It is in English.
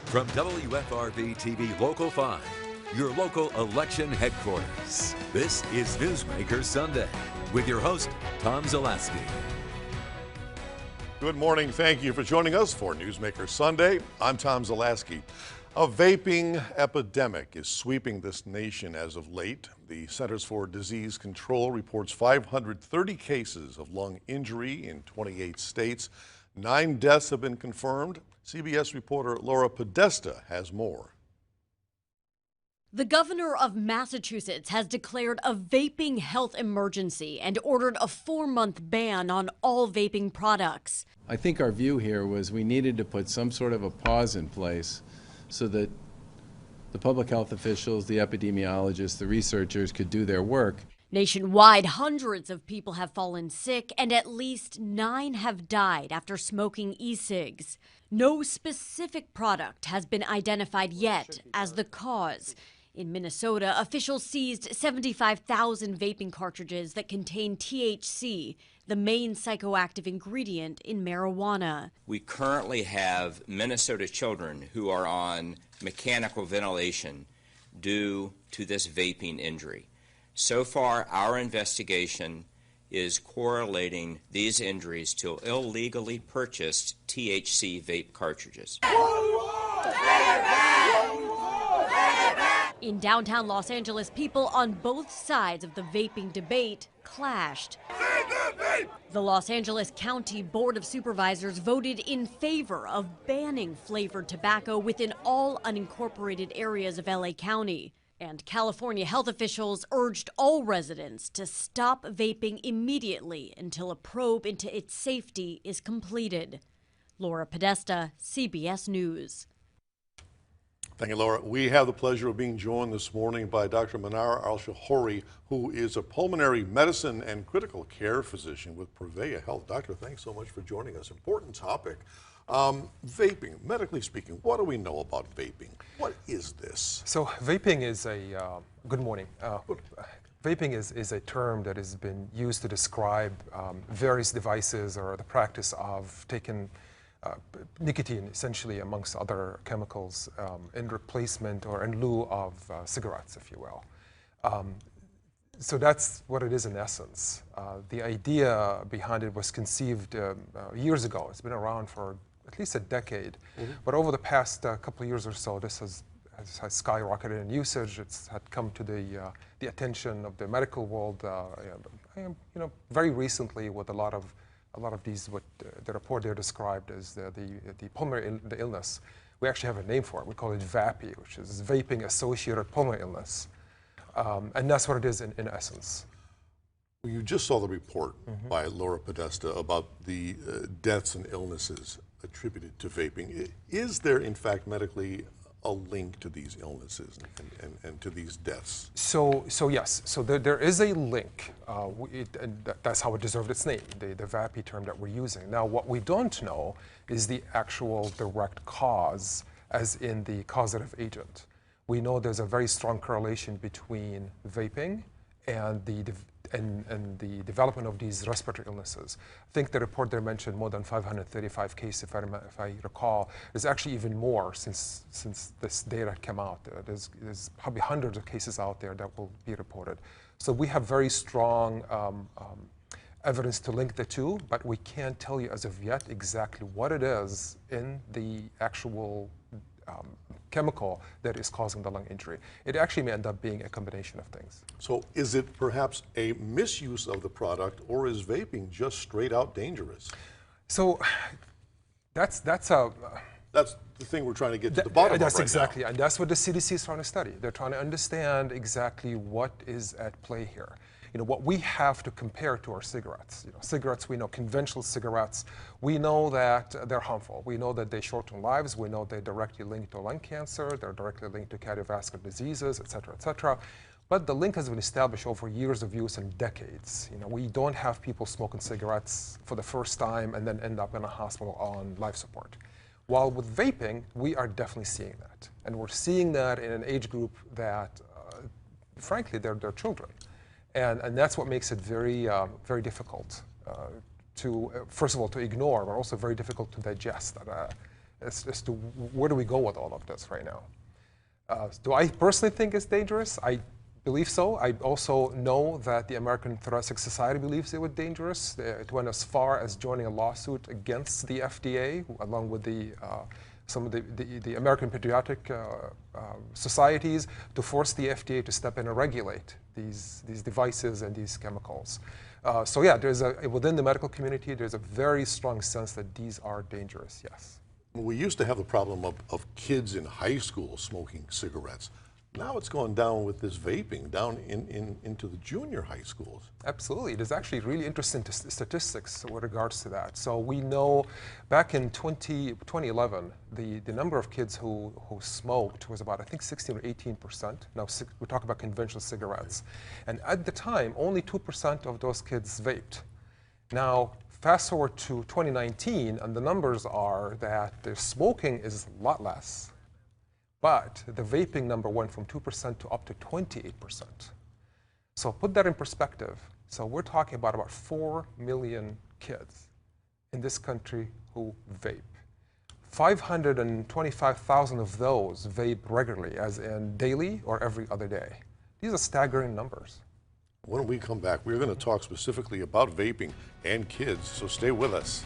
From WFRV TV Local 5, your local election headquarters, this is Newsmaker Sunday with your host, Tom Zaleski. Good morning. Thank you for joining us for Newsmaker Sunday. I'm Tom Zaleski. A vaping epidemic is sweeping this nation as of late. The Centers for Disease Control reports 530 cases of lung injury in 28 states. 9 deaths have been confirmed. CBS reporter Laura Podesta has more. The governor of Massachusetts has declared a vaping health emergency and ordered a 4-month ban on all vaping products. I think our view here was we needed to put some sort of a pause in place so that the public health officials, the epidemiologists, the researchers could do their work. Nationwide, hundreds of people have fallen sick and at least 9 have died after smoking e-cigs. No specific product has been identified yet as the cause. In Minnesota, officials seized 75,000 vaping cartridges that contain THC, the main psychoactive ingredient in marijuana. We currently have Minnesota children who are on mechanical ventilation due to this vaping injury. So far, our investigation is correlating these injuries to illegally purchased THC vape cartridges. In downtown Los Angeles, people on both sides of the vaping debate clashed. The Los Angeles County Board of Supervisors voted in favor of banning flavored tobacco within all unincorporated areas of LA County. And California health officials urged all residents to stop vaping immediately until a probe into its safety is completed. Laura Podesta, CBS News. Thank you, Laura. We have the pleasure of being joined this morning by Dr. Manar Al-Shahouri, who is a pulmonary medicine and critical care physician with Prevea Health. Doctor, thanks so much for joining us. Important topic. Vaping, medically speaking, what do we know about vaping? What is this? So vaping is good morning. Vaping is a term that has been used to describe various devices or the practice of taking nicotine, essentially, amongst other chemicals, in replacement or in lieu of cigarettes, if you will. So that's what it is in essence. The idea behind it was conceived years ago. It's been around for at least a decade. But over the past couple of years or so, this has skyrocketed in usage. It's had come to the attention of the medical world, very recently with a lot of these, what the report there described as the pulmonary illness. We actually have a name for it. We call it VAPI, which is vaping-associated pulmonary illness. And that's what it is in essence. Well, you just saw the report by Laura Podesta about the deaths and illnesses attributed to vaping. Is there, in fact, medically a link to these illnesses and to these deaths? So yes. So there is a link. And that's how it deserved its name, the VAPI term that we're using. Now, what we don't know is the actual direct cause, as in the causative agent. We know there's a very strong correlation between vaping and the development of these respiratory illnesses. I think the report there mentioned more than 535 cases, if I recall. There's actually even more since this data came out. There's probably hundreds of cases out there that will be reported. So we have very strong evidence to link the two, but we can't tell you as of yet exactly what it is in the actual chemical that is causing the lung injury. It actually may end up being a combination of things. So is it perhaps a misuse of the product, or is vaping just straight out dangerous? So that's the thing we're trying to get to the bottom of That's right exactly, now. And that's what the CDC is trying to study. They're trying to understand exactly what is at play here. What we have to compare to are cigarettes. Cigarettes, we know, conventional cigarettes, we know that they're harmful. We know that they shorten lives. We know they're directly linked to lung cancer. They're directly linked to cardiovascular diseases, et cetera, et cetera. But the link has been established over years of use and decades. We don't have people smoking cigarettes for the first time and then end up in a hospital on life support. While with vaping, we are definitely seeing that. And we're seeing that in an age group that, frankly, they're children. And that's what makes it very, very difficult to, first of all, to ignore, but also very difficult to digest. as to where do we go with all of this right now. Do I personally think it's dangerous? I believe so. I also know that the American Thoracic Society believes it was dangerous. It went as far as joining a lawsuit against the FDA, along with some of the American pediatric societies, to force the FDA to step in and regulate these devices and these chemicals. So yeah, within the medical community, there's a very strong sense that these are dangerous, yes. We used to have the problem of kids in high school smoking cigarettes. Now it's going down with this vaping down into the junior high schools. Absolutely. There's actually really interesting statistics with regards to that. So we know back in 2011, the number of kids who smoked was about, I think, 16 or 18%. Now we talk about conventional cigarettes. And at the time, only 2% of those kids vaped. Now, fast forward to 2019, and the numbers are that the smoking is a lot less, but the vaping number went from 2% to up to 28%. So put that in perspective. So we're talking about 4 million kids in this country who vape. 525,000 of those vape regularly, as in daily or every other day. These are staggering numbers. When we come back, we're going to talk specifically about vaping and kids, so stay with us.